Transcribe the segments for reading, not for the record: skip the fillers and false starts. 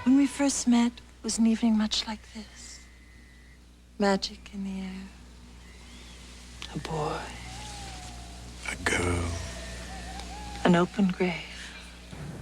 When we first met, it was an evening much like this. Magic in the air. A boy. A girl. An open grave.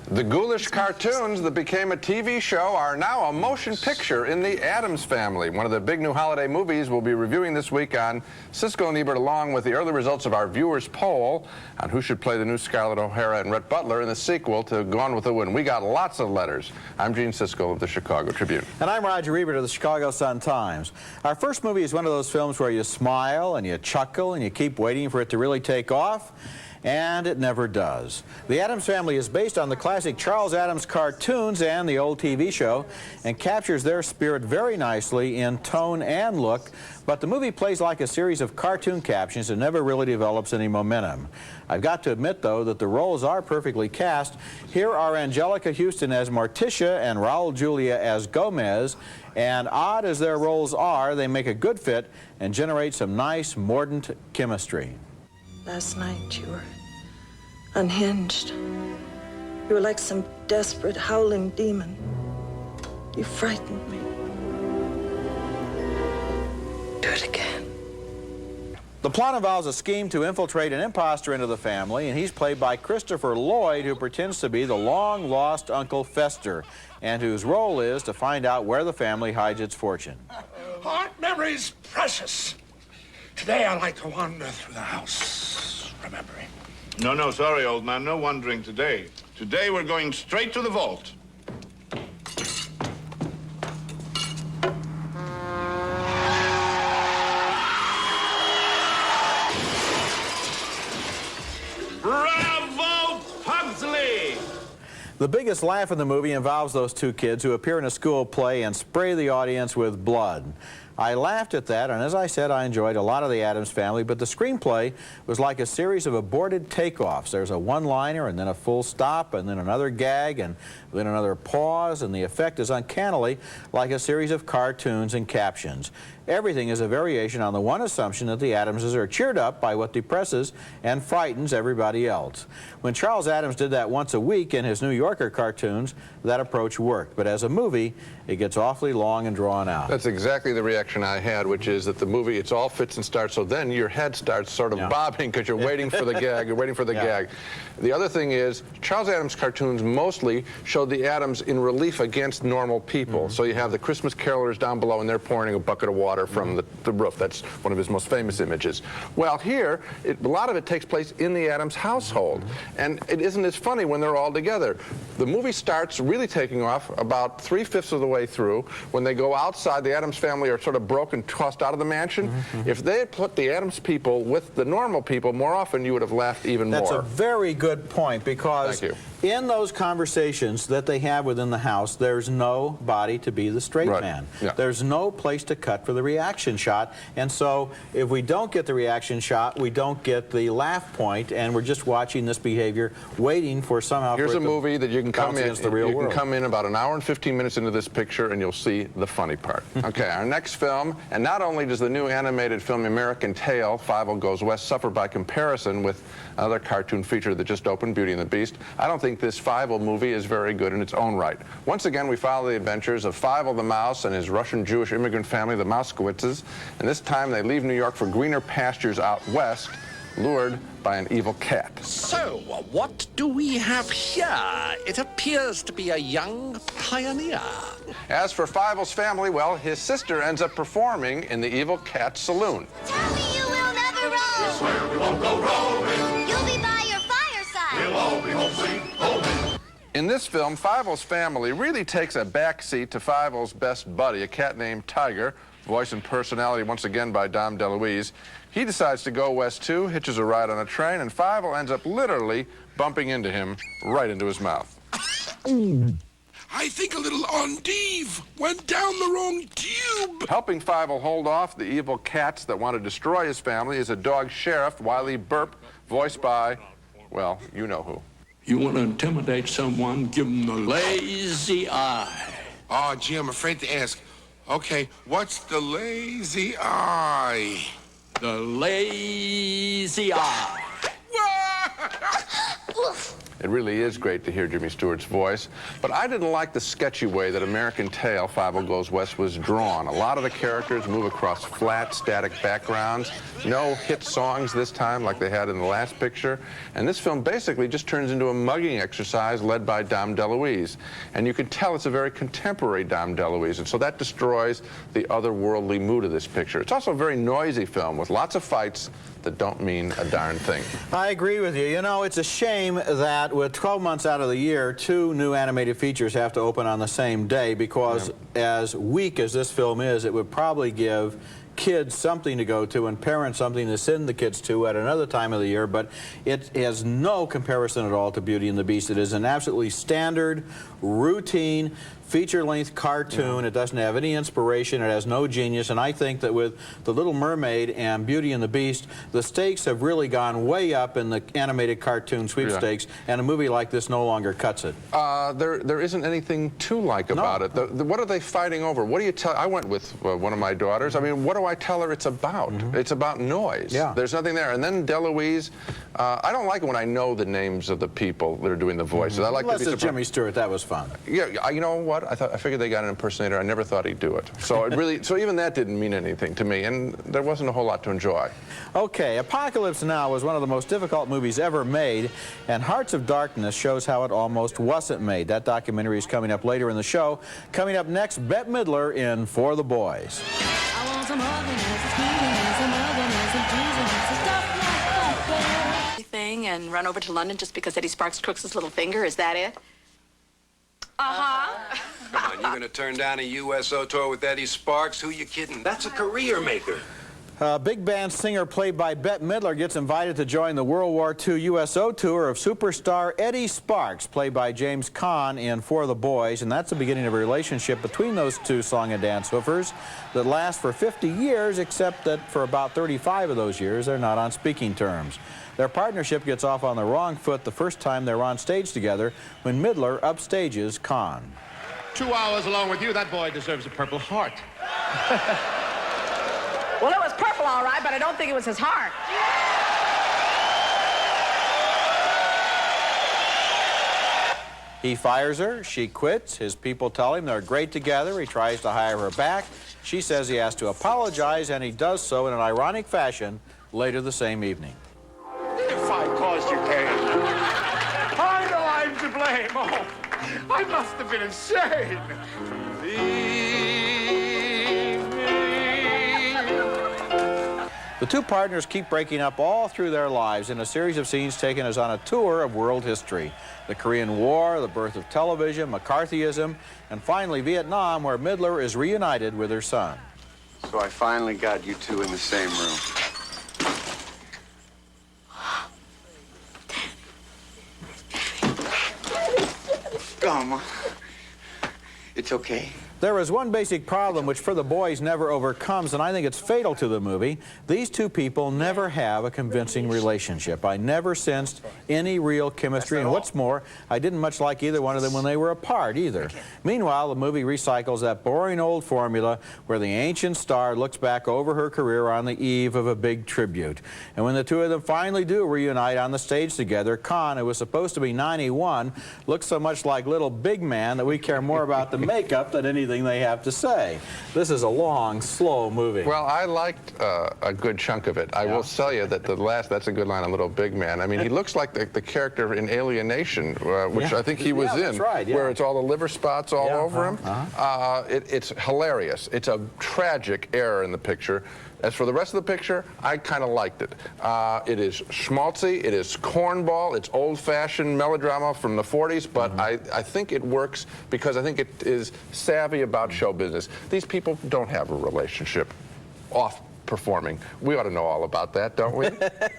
The ghoulish cartoons that became a TV show are now a motion picture in the Addams Family. One of the big new holiday movies we'll be reviewing this week on Siskel Ebert, along with the early results of our viewers' poll on who should play the new Scarlett O'Hara and Rhett Butler in the sequel to Gone with the Wind. We got lots of letters. I'm Gene Siskel of the Chicago Tribune. And I'm Roger Ebert of the Chicago Sun-Times. Our first movie is one of those films where you smile and you chuckle and you keep waiting for it to really take off. And it never does. The Addams Family is based on the classic Charles Addams cartoons and the old TV show and captures their spirit very nicely in tone and look, but the movie plays like a series of cartoon captions and never really develops any momentum. I've got to admit, though, that the roles are perfectly cast. Here are Angelica Houston as Morticia and Raul Julia as Gomez, and odd as their roles are, they make a good fit and generate some nice, mordant chemistry. Last night you were unhinged. You were like some desperate, howling demon. You frightened me. Do it again. The plot involves a scheme to infiltrate an imposter into the family, and he's played by Christopher Lloyd, who pretends to be the long-lost Uncle Fester, and whose role is to find out where the family hides its fortune. Aren't memories precious? Today I like to wander through the house, remembering. No, sorry, old man. No wandering today. Today we're going straight to the vault. Bravo, Pugsley! The biggest laugh in the movie involves those two kids who appear in a school play and spray the audience with blood. I laughed at that, and as I said, I enjoyed a lot of the Addams Family, but the screenplay was like a series of aborted takeoffs. There's a one-liner, and then a full stop, and then another gag, and then another pause, and the effect is uncannily like a series of cartoons and captions. Everything is a variation on the one assumption that the Addamses are cheered up by what depresses and frightens everybody else. When Charles Addams did that once a week in his New Yorker cartoons, that approach worked. But as a movie, it gets awfully long and drawn out. That's exactly the reaction I had, which is that the movie, it's all fits and starts, so then your head starts sort of bobbing because you're waiting for the gag, you're waiting for the gag. The other thing is, Charles Addams cartoons mostly showed the Addams in relief against normal people. So you have the Christmas carolers down below, and they're pouring a bucket of water from the roof. That's one of his most famous images. Well, here, a lot of it takes place in the Addams household, and it isn't as funny when they're all together. The movie starts really taking off about 3/5 of the way through. When they go outside, the Addams family are sort of broken, tossed out of the mansion. If they had put the Addams people with the normal people more often, you would have laughed even more. That's a very good point, because in those conversations that they have within the house, there's nobody to be the straight man. There's no place to cut for the reaction shot, and so if we don't get the reaction shot, we don't get the laugh point, and we're just watching this behavior, waiting for somehow. Here's a movie that you can come in. The real world. You can come in about an hour and 15 minutes into this picture, and you'll see the funny part. Okay, our next film, and not only does the new animated film American Tail, Fievel Goes West, suffer by comparison with another cartoon feature that just opened, Beauty and the Beast, I don't think this Fievel movie is very good in its own right. Once again, we follow the adventures of Fievel the mouse and his Russian-Jewish immigrant family, the Mouskowitzes, and this time they leave New York for greener pastures out west, lured by an evil cat. So, what do we have here? It appears to be a young pioneer. As for Fievel's family, well, his sister ends up performing in the evil cat's saloon. Tell me you will never roam. I swear we won't go roaming. You'll be by your fireside. We'll all be home sweet home. In this film, Fievel's family really takes a backseat to Fievel's best buddy, a cat named Tiger, voice and personality once again by Dom DeLuise. He decides to go west too, hitches a ride on a train, and Fievel ends up literally bumping into him right into his mouth. I think a little endive went down the wrong tube. Helping Fievel hold off the evil cats that want to destroy his family is a dog sheriff, Wiley Burp, voiced by, well, you know who. You want to intimidate someone, give them the lazy eye. Oh, gee, I'm afraid to ask. Okay, what's the lazy eye? The lazy eye. It really is great to hear Jimmy Stewart's voice, but I didn't like the sketchy way that American Tail, Fievel Goes West, was drawn. A lot of the characters move across flat, static backgrounds. No hit songs this time like they had in the last picture. And this film basically just turns into a mugging exercise led by Dom DeLuise. And you can tell it's a very contemporary Dom DeLuise, and so that destroys the otherworldly mood of this picture. It's also a very noisy film with lots of fights that don't mean a darn thing. I agree with you. You know, it's a shame that with 12 months out of the year, 2 new animated features have to open on the same day, because as weak as this film is, it would probably give kids something to go to and parents something to send the kids to at another time of the year, but it has no comparison at all to Beauty and the Beast. It is an absolutely standard, routine, feature-length cartoon. It doesn't have any inspiration. It has no genius. And I think that with The Little Mermaid and Beauty and the Beast, the stakes have really gone way up in the animated cartoon sweepstakes, and a movie like this no longer cuts it. There isn't anything to like about it. What are they fighting over? What do you tell? I went with one of my daughters. I mean, what do I tell her it's about? It's about noise. There's nothing there. And then DeLuise, I don't like it when I know the names of the people that are doing the voices. I like Unless it's Jimmy Stewart. That was fun. Yeah, you know what? I figured they got an impersonator. I never thought he'd do it. So it really, so even that didn't mean anything to me, and there wasn't a whole lot to enjoy. Okay, Apocalypse Now was one of the most difficult movies ever made, and Hearts of Darkness shows how it almost wasn't made. That documentary is coming up later in the show. Coming up next, Bette Midler in For the Boys. I want some hugging, some squeezing, some hugging, some teasing, some stuff like that. Thing and run over to London just because Eddie Sparks crooks his little finger, is that it? Come on, you're gonna turn down a USO tour with Eddie Sparks? Who you kidding? That's a career maker. Big band singer played by Bette Midler gets invited to join the World War II USO tour of superstar Eddie Sparks, played by James Caan in For the Boys, and that's the beginning of a relationship between those two song and dance hoofers that lasts for 50 years, except that for about 35 of those years, they're not on speaking terms. Their partnership gets off on the wrong foot the first time they're on stage together when Midler upstages Caan. 2 hours along with you, that boy deserves a Purple Heart. Well, it was purple, all right, but I don't think it was his heart. He fires her, she quits, his people tell him they're great together, he tries to hire her back, she says he has to apologize, and he does so in an ironic fashion later the same evening. If I caused you pain, I know I'm to blame. Oh, I must have been insane. The two partners keep breaking up all through their lives in a series of scenes taken as on a tour of world history. The Korean War, the birth of television, McCarthyism, and finally Vietnam, where Midler is reunited with her son. So I finally got you two in the same room. Come on. It's okay. There is one basic problem which For the Boys never overcomes, and I think it's fatal to the movie. These two people never have a convincing relationship. I never sensed any real chemistry, and what's more, I didn't much like either one of them when they were apart either. Meanwhile, the movie recycles that boring old formula where the ancient star looks back over her career on the eve of a big tribute. And when the two of them finally do reunite on the stage together, Caan, who was supposed to be 91, looks so much like little big man that we care more about the makeup than anything they have to say. This is a long, slow movie. Well, I liked a good chunk of it. I will tell you that that's a good line on Little Big Man. I mean, he looks like the character in Alienation, which I think he was in, that's right, where it's all the liver spots all over him. It's hilarious. It's a tragic error in the picture. As for the rest of the picture, I kind of liked it. It is schmaltzy, it is cornball, it's old-fashioned melodrama from the 40s, but I think it works because I think it is savvy about show business. These people don't have a relationship off performing. We ought to know all about that, don't we?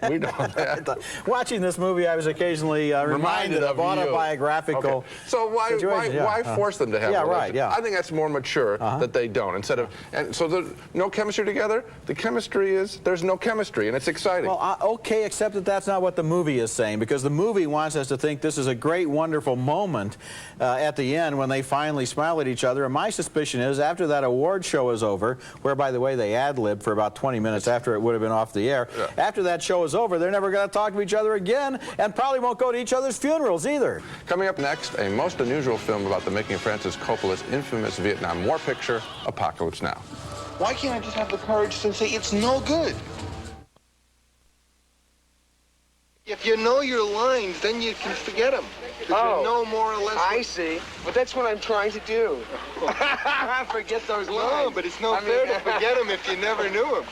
We know that. Watching this movie, I was occasionally reminded of autobiographical So why force them to have a relationship? I think that's more mature that they don't. Instead of, and so there's no chemistry together. The chemistry is, there's no chemistry, and it's exciting. Well, okay, except that that's not what the movie is saying, because the movie wants us to think this is a great, wonderful moment at the end when they finally smile at each other. And my suspicion is after that award show is over, where, by the way, they ad-libbed for about 20 minutes after it would have been off the air. After that show is over, they're never going to talk to each other again, and probably won't go to each other's funerals either. Coming up next, a most unusual film about the making of Francis Coppola's infamous Vietnam War picture, Apocalypse Now. Why can't I just have the courage to say it's no good? If you know your lines, then you can forget them. Oh, you know more or less. I see. But that's what I'm trying to do. Forget those lines. No, but it's no fair to forget them if you never knew them.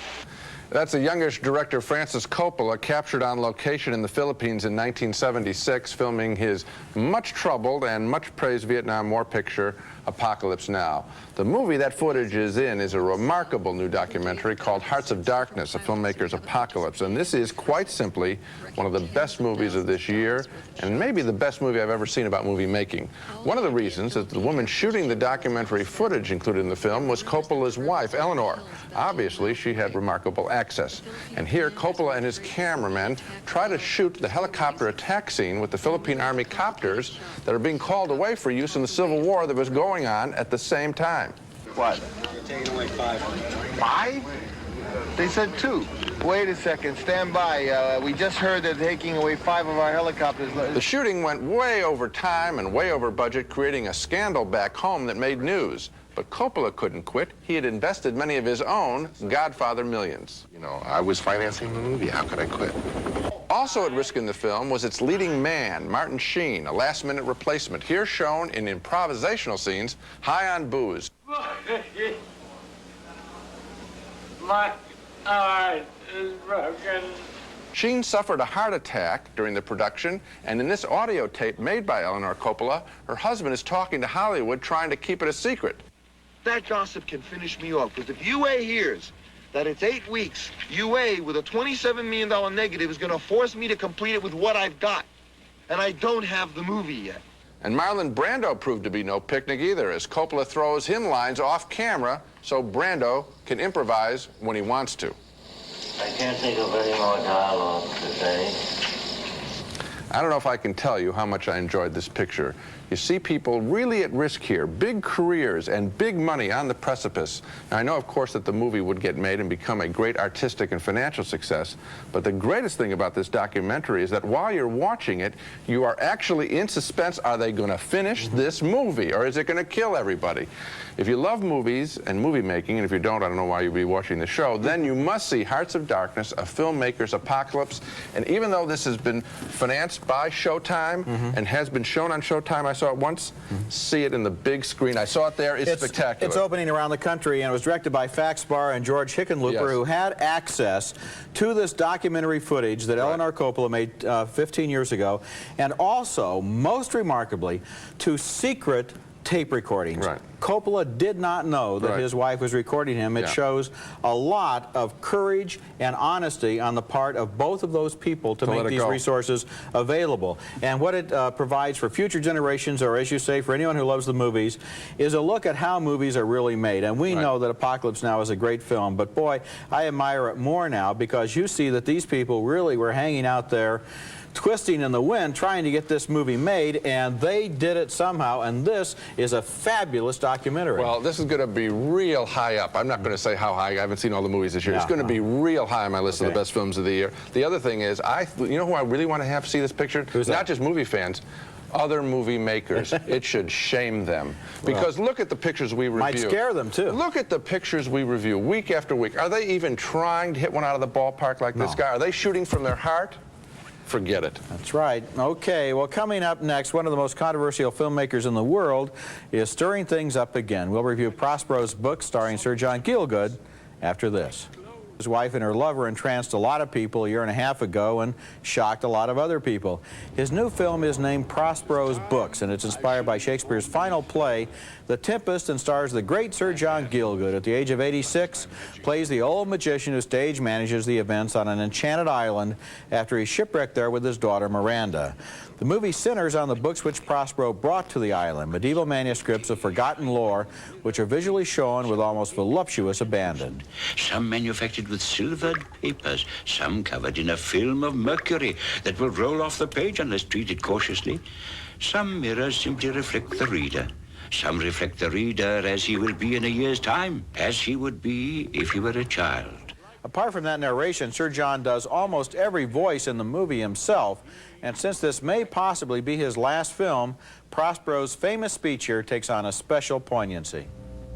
That's a youngish director, Francis Coppola, captured on location in the Philippines in 1976, filming his much troubled and much praised Vietnam War picture, Apocalypse Now. The movie that footage is in is a remarkable new documentary called Hearts of Darkness, a filmmaker's apocalypse. And this is quite simply one of the best movies of this year, and maybe the best movie I've ever seen about movie making. One of the reasons that the woman shooting the documentary footage included in the film was Coppola's wife, Eleanor. Obviously, she had remarkable access. And here, Coppola and his cameramen try to shoot the helicopter attack scene with the Philippine Army copters that are being called away for use in the Civil War that was going on at the same time. What? They're taking away 5. 5? They said 2. Wait a second, stand by. We just heard they're taking away 5 of our helicopters. The shooting went way over time and way over budget, creating a scandal back home that made news. But Coppola couldn't quit. He had invested many of his own Godfather millions. You know, I was financing the movie. How could I quit? Also at risk in the film was its leading man, Martin Sheen, a last-minute replacement, here shown in improvisational scenes, high on booze. My heart is broken. Sheen suffered a heart attack during the production, and in this audio tape made by Eleanor Coppola, her husband is talking to Hollywood trying to keep it a secret. That gossip can finish me off, because if UA hears that it's 8 weeks, UA with a $27 million negative is going to force me to complete it with what I've got. And I don't have the movie yet. And Marlon Brando proved to be no picnic either, as Coppola throws him lines off camera so Brando can improvise when he wants to. I can't think of any more dialogue today. I don't know if I can tell you how much I enjoyed this picture. You see people really at risk here, big careers and big money on the precipice. Now, I know, of course, that the movie would get made and become a great artistic and financial success, but the greatest thing about this documentary is that while you're watching it, you are actually in suspense. Are they going to finish this movie, or is it going to kill everybody? If you love movies and movie making, and if you don't, I don't know why you'd be watching the show, then you must see Hearts of Darkness, a filmmaker's apocalypse. And even though this has been financed by Showtime and has been shown on Showtime, I saw it once, see it in the big screen. I saw it there. It's spectacular. It's opening around the country, and it was directed by Faxbar and George Hickenlooper, who had access to this documentary footage that Eleanor Coppola made 15 years ago, and also, most remarkably, to secret tape recordings. Coppola did not know that his wife was recording him. It shows a lot of courage and honesty on the part of both of those people to make these resources available. And what it provides for future generations, or as you say, for anyone who loves the movies, is a look at how movies are really made. And we know that Apocalypse Now is a great film, but boy, I admire it more now because you see that these people really were hanging out there twisting in the wind trying to get this movie made, and they did it somehow, and this is a fabulous documentary. Well, this is going to be real high up. I'm not going to say how high. I haven't seen all the movies this year. It's going to be real high on my list of the best films of the year. The other thing is, you know who I really want to have see this picture? Who's that? Not just movie fans, other movie makers. It should shame them. Because look at the pictures we review. Might scare them, too. Look at the pictures we review week after week. Are they even trying to hit one out of the ballpark like this guy? Are they shooting from their heart? Forget it. That's right. Okay, well, coming up next, one of the most controversial filmmakers in the world is stirring things up again. We'll review Prospero's book starring Sir John Gielgud after this. His wife and her lover entranced a lot of people a year and a half ago and shocked a lot of other people. His new film is named Prospero's Books, and it's inspired by Shakespeare's final play, The Tempest, and stars the great Sir John Gielgud. At the age of 86, plays the old magician who stage manages the events on an enchanted island after he's shipwrecked there with his daughter Miranda. The movie centers on the books which Prospero brought to the island, medieval manuscripts of forgotten lore, which are visually shown with almost voluptuous abandon. Some manufactured with silvered papers, some covered in a film of mercury that will roll off the page unless treated cautiously. Some mirrors simply reflect the reader. Some reflect the reader as he will be in a year's time, as he would be if he were a child. Apart from that narration, Sir John does almost every voice in the movie himself, and since this may possibly be his last film, Prospero's famous speech here takes on a special poignancy.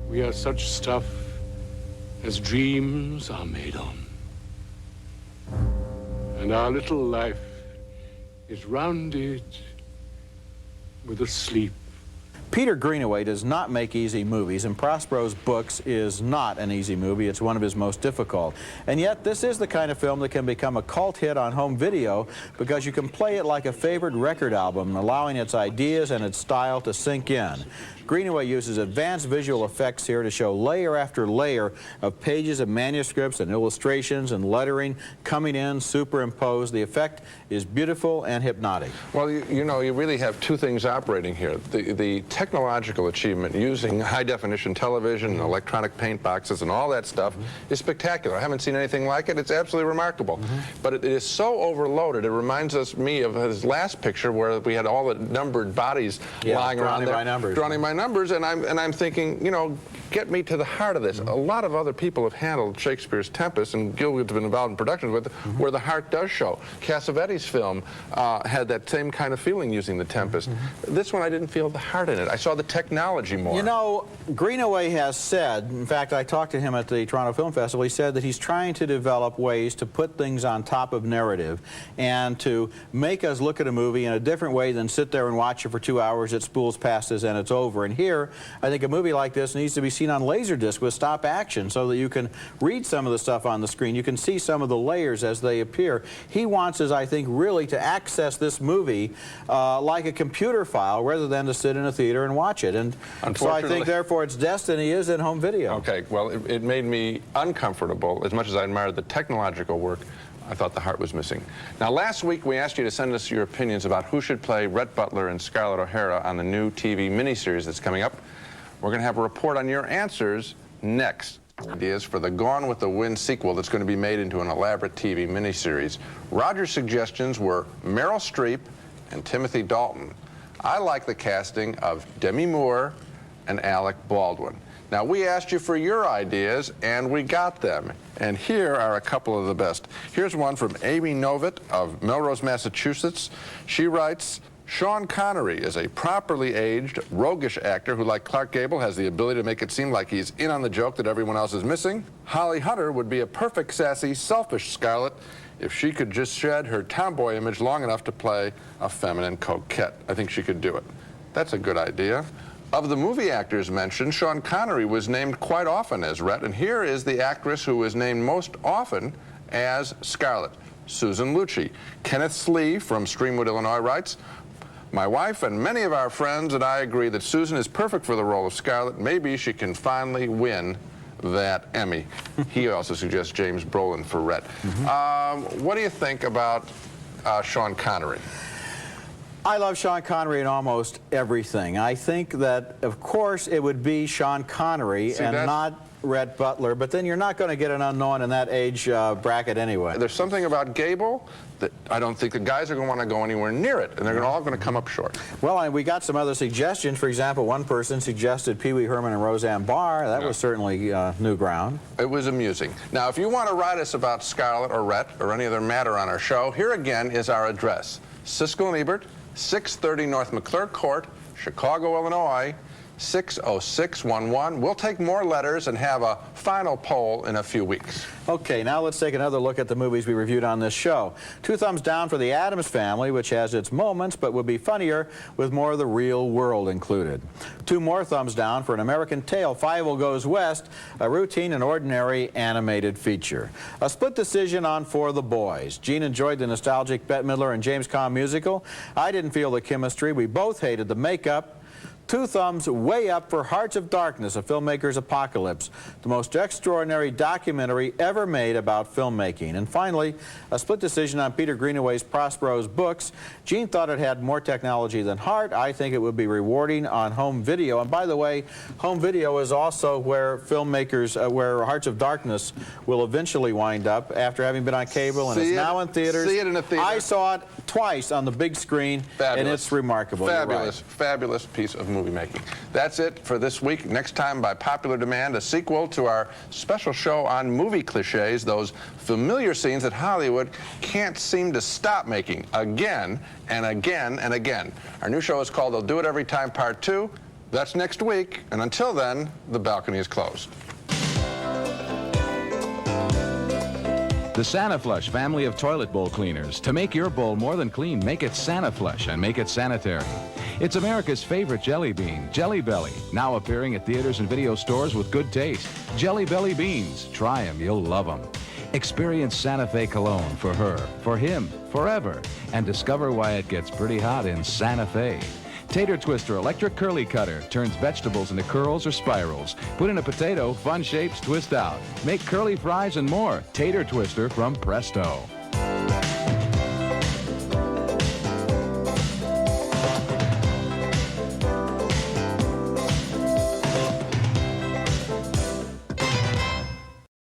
We are such stuff as dreams are made on. And our little life is rounded with a sleep. Peter Greenaway does not make easy movies, and Prospero's Books is not an easy movie. It's one of his most difficult. And yet, this is the kind of film that can become a cult hit on home video because you can play it like a favorite record album, allowing its ideas and its style to sink in. Greenaway uses advanced visual effects here to show layer after layer of pages of manuscripts and illustrations and lettering coming in, superimposed. The effect is beautiful and hypnotic. Well, you know, you really have two things operating here. The technological achievement using high-definition television and electronic paint boxes and all that stuff is spectacular. I haven't seen anything like it. It's absolutely remarkable. But it is so overloaded. It reminds me of his last picture where we had all the numbered bodies lying around there. Drawing by numbers, and I'm thinking, you know, get me to the heart of this. A lot of other people have handled Shakespeare's Tempest, and Gielgud's been involved in productions with it, where the heart does show. Cassavetes' film had that same kind of feeling using the Tempest. This one, I didn't feel the heart in it. I saw the technology more. You know, Greenaway has said, in fact, I talked to him at the Toronto Film Festival, he said that he's trying to develop ways to put things on top of narrative and to make us look at a movie in a different way than sit there and watch it for 2 hours, it spools past us and it's over. And here, I think a movie like this needs to be seen on Laserdisc with stop action so that you can read some of the stuff on the screen. You can see some of the layers as they appear. He wants us, I think, really to access this movie like a computer file rather than to sit in a theater and watch it. And so I think, therefore, its destiny is in home video. Okay, well, it made me uncomfortable. As much as I admired the technological work, I thought the heart was missing. Now, last week we asked you to send us your opinions about who should play Rhett Butler and Scarlett O'Hara on the new TV miniseries that's coming up. We're going to have a report on your answers next. Ideas for the Gone with the Wind sequel that's going to be made into an elaborate TV miniseries. Roger's suggestions were Meryl Streep and Timothy Dalton. I like the casting of Demi Moore and Alec Baldwin. Now, we asked you for your ideas, and we got them. And here are a couple of the best. Here's one from Amy Novitt of Melrose, Massachusetts. She writes, Sean Connery is a properly aged, roguish actor who, like Clark Gable, has the ability to make it seem like he's in on the joke that everyone else is missing. Holly Hunter would be a perfect, sassy, selfish Scarlett if she could just shed her tomboy image long enough to play a feminine coquette. I think she could do it. That's a good idea. Of the movie actors mentioned, Sean Connery was named quite often as Rhett, and here is the actress who was named most often as Scarlett, Susan Lucci. Kenneth Slee from Streamwood, Illinois writes, my wife and many of our friends and I agree that Susan is perfect for the role of Scarlett. Maybe she can finally win that Emmy. He also suggests James Brolin for Rhett. What do you think about Sean Connery? I love Sean Connery in almost everything. I think that, of course, it would be Sean Connery not Rhett Butler, but then you're not going to get an unknown in that age bracket anyway. There's something about Gable that I don't think the guys are going to want to go anywhere near it, and they're all going to come up short. Well, we got some other suggestions. For example, one person suggested Pee Wee Herman and Roseanne Barr. That was certainly new ground. It was amusing. Now, if you want to write us about Scarlett or Rhett or any other matter on our show, here again is our address. Siskel Ebert, 630 North McClure Court, Chicago, Illinois, 60611. We'll take more letters and have a final poll in a few weeks. Okay, now let's take another look at the movies we reviewed on this show. 2 thumbs down for The Addams Family, which has its moments but would be funnier with more of the real world included. 2 more thumbs down for An American Tail, Fievel Goes West, a routine and ordinary animated feature. A split decision on For the Boys. Gene enjoyed the nostalgic Bette Midler and James Caan musical. I didn't feel the chemistry. We both hated the makeup. 2 thumbs way up for Hearts of Darkness, a filmmaker's apocalypse, the most extraordinary documentary ever made about filmmaking. And finally, a split decision on Peter Greenaway's Prospero's books. Gene thought it had more technology than heart. I think it would be rewarding on home video. And by the way, home video is also where filmmakers, where Hearts of Darkness will eventually wind up after having been on cable and is now in theaters. See it in a theater. I saw it twice on the big screen, and it's remarkable. Fabulous, fabulous piece of movie making. That's it for this week. Next time, by popular demand, a sequel to our special show on movie cliches, those familiar scenes that Hollywood can't seem to stop making again and again and again. Our new show is called They'll Do It Every Time Part 2. That's next week, and until then, the balcony is closed. The SaniFlush family of toilet bowl cleaners. To make your bowl more than clean, make it SaniFlush and make it sanitary. It's America's favorite jelly bean, Jelly Belly, now appearing at theaters and video stores with good taste. Jelly Belly beans. Try them, you'll love them. Experience Santa Fe cologne for her, for him, forever, and discover why it gets pretty hot in Santa Fe. Tater Twister electric curly cutter turns vegetables into curls or spirals. Put in a potato, fun shapes twist out. Make curly fries and more. Tater Twister from Presto.